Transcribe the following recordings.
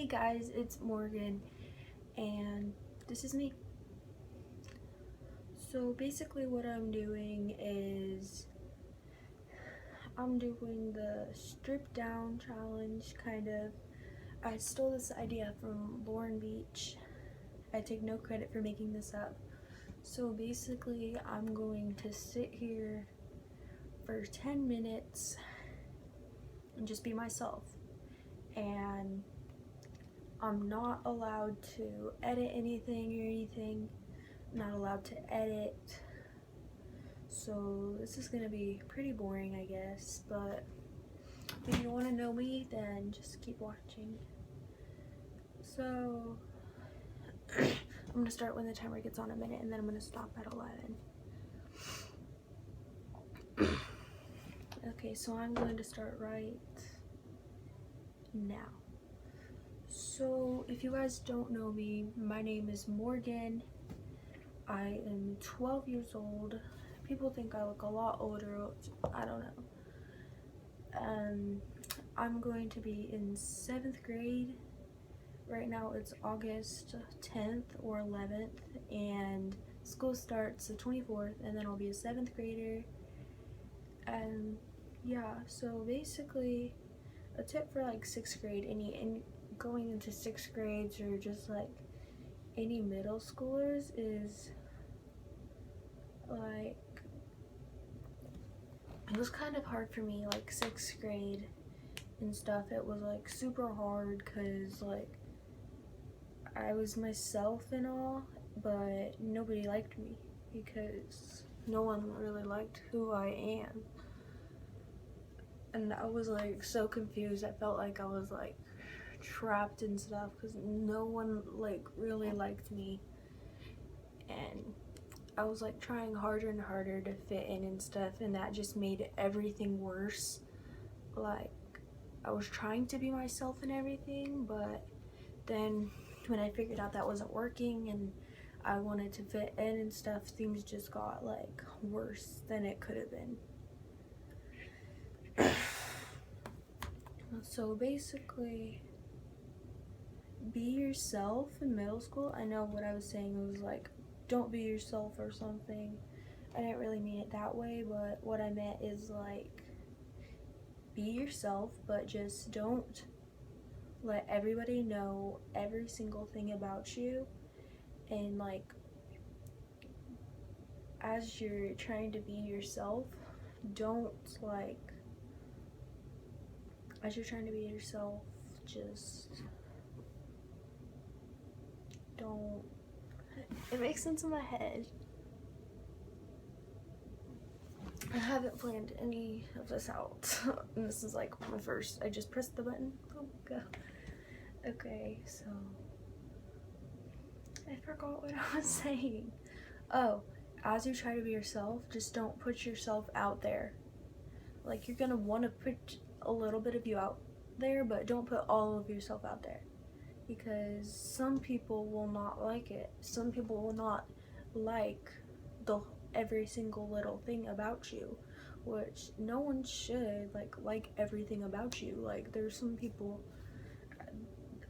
guys, it's Morgan, and this is me. So basically what I'm doing is I'm doing the strip down challenge, kind of. I stole this idea from Lauren Beach. I take no credit for making this up. So basically I'm going to sit here for 10 minutes and just be myself. And I'm not allowed to edit anything or anything. I'm not allowed to edit. So this is gonna be pretty boring, I guess, but if you want to know me, then just keep watching. So I'm gonna start when the timer gets on a minute, and then I'm gonna stop at 11. Okay, so I'm going to start right now. So if you guys don't know me, my name is Morgan. I am 12 years old. People think I look a lot older. I don't know. I'm going to be in 7th grade. Right now it's August 10th or 11th, and school starts the 24th, and then I'll be a 7th grader. And yeah, so basically a tip for like 6th grade, any going into 6th grades, or just like any middle schoolers, is like, it was kind of hard for me, like 6th grade and stuff. It was like super hard because like I was myself and all, but nobody liked me because no one really liked who I am. And I was like so confused. I felt like I was like trapped and stuff because no one like really liked me, and I was like trying harder and harder to fit in and stuff, and that just made everything worse. Like, I was trying to be myself and everything, but then when I figured out that wasn't working and I wanted to fit in and stuff, things just got like worse than it could have been. So basically, be yourself in middle school. I know what I was saying was like, don't be yourself or something. I didn't really mean it that way, but what I meant is like, be yourself, but just don't let everybody know every single thing about you. And like, as you're trying to be yourself, don't like, as you're trying to be yourself, just don't. It makes sense in my head. I haven't planned any of this out. And this is like my first. I just pressed the button. Oh god. Okay, so I forgot what I was saying. Oh, as you try to be yourself, just don't put yourself out there. Like, you're gonna want to put a little bit of you out there, but don't put all of yourself out there, because some people will not like it. Some people will not like every single little thing about you, which no one should like everything about you. Like, there's some people,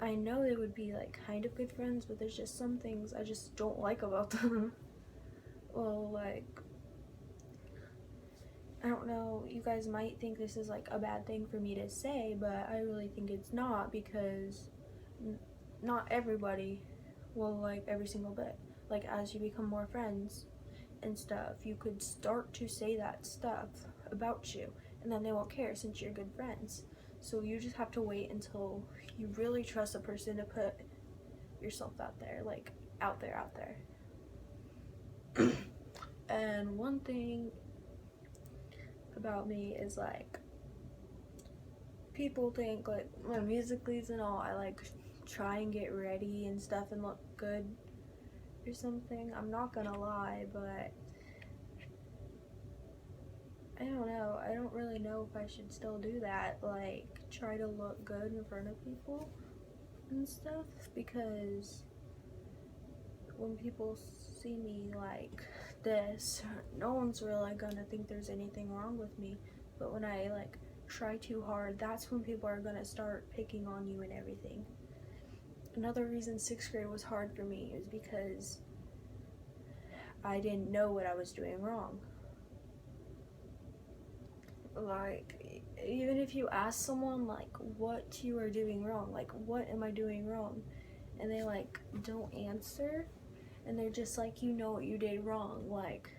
I know they would be like kind of good friends, but there's just some things I just don't like about them. Well, like, I don't know, you guys might think this is like a bad thing for me to say, but I really think it's not, because not everybody will like every single bit. Like, as you become more friends and stuff, you could start to say that stuff about you, and then they won't care since you're good friends. So you just have to wait until you really trust a person to put yourself out there, like out there. And one thing about me is like, people think like my Musical.lys and all, I like try and get ready and stuff and look good or something. I'm not gonna lie, but I don't know. I don't really know if I should still do that, like try to look good in front of people and stuff, because when people see me like this, no one's really gonna think there's anything wrong with me. But when I like try too hard, that's when people are gonna start picking on you and everything. another reason 6th grade was hard for me is because I didn't know what I was doing wrong. Like, even if you ask someone, like, what you are doing wrong, like, what am I doing wrong? And they, like, don't answer, and they're just like, you know what you did wrong. Like,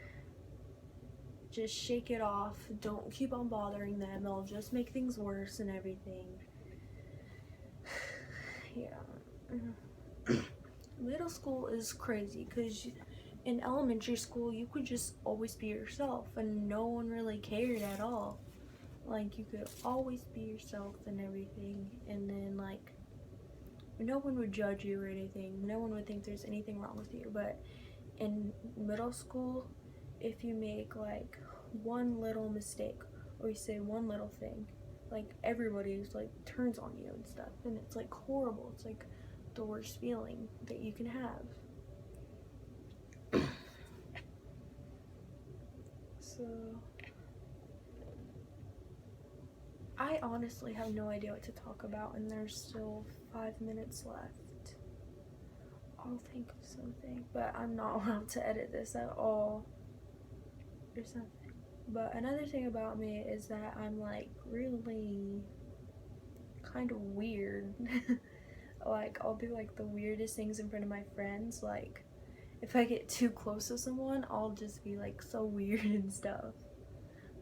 just shake it off. Don't keep on bothering them. They'll just make things worse and everything. Yeah. Middle school is crazy because in elementary school you could just always be yourself and no one really cared at all. Like, you could always be yourself and everything, and then, like, no one would judge you or anything. No one would think there's anything wrong with you. But in middle school, if you make, like, one little mistake or you say one little thing, like, everybody's, like, turns on you and stuff, and it's, like, horrible. It's, like, the worst feeling that you can have. So I honestly have no idea what to talk about, and there's still 5 minutes left. I'll think of something, but I'm not allowed to edit this at all or something. But another thing about me is that I'm, like, really kind of weird. Like, I'll do, like, the weirdest things in front of my friends. Like, if I get too close to someone, I'll just be, like, so weird and stuff.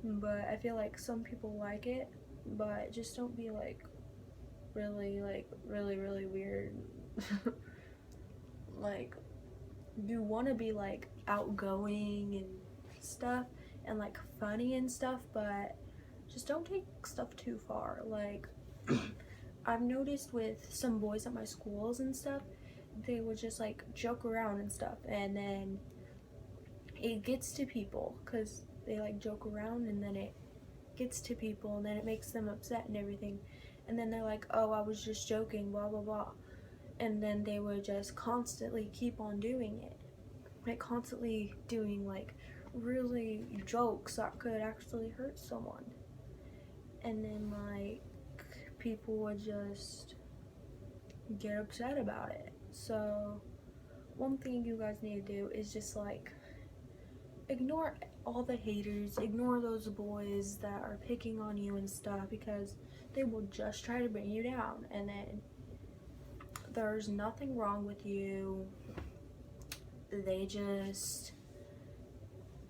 But I feel like some people like it, but just don't be, like, really weird. Like, you want to be, like, outgoing and stuff and, like, funny and stuff, but just don't take stuff too far. Like, I've noticed with some boys at my schools and stuff, they would just, like, joke around and stuff, and then it gets to people because they, like, joke around, and then it gets to people, and then it makes them upset and everything, and then they're like, oh, I was just joking, blah blah blah, and then they would just constantly keep on doing it, like, constantly doing, like, really jokes that could actually hurt someone, and then, like, people would just get upset about it. So one thing you guys need to do is just, like, ignore all the haters, ignore those boys that are picking on you and stuff, because they will just try to bring you down, and then there's nothing wrong with you. They just,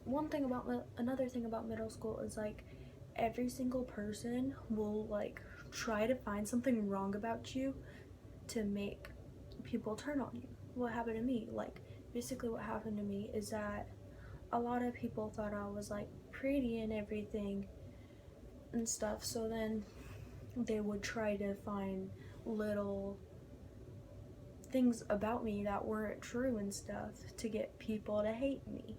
another thing about middle school is, like, every single person will, like, try to find something wrong about you to make people turn on you. What happened to me, like, basically what happened to me is that a lot of people thought I was, like, pretty and everything and stuff, so then they would try to find little things about me that weren't true and stuff to get people to hate me.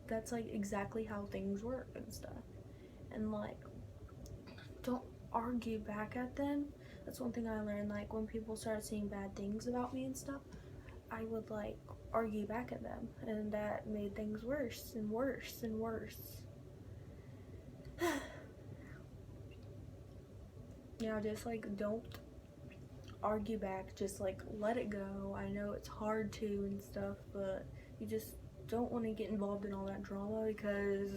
That's, like, exactly how things work and stuff. And, like, don't argue back at them. That's one thing I learned. Like, when people started saying bad things about me and stuff, I would, like, argue back at them, and that made things worse and worse and worse. Yeah, just, like, don't argue back, just, like, let it go. I know it's hard to and stuff, but you just don't want to get involved in all that drama, because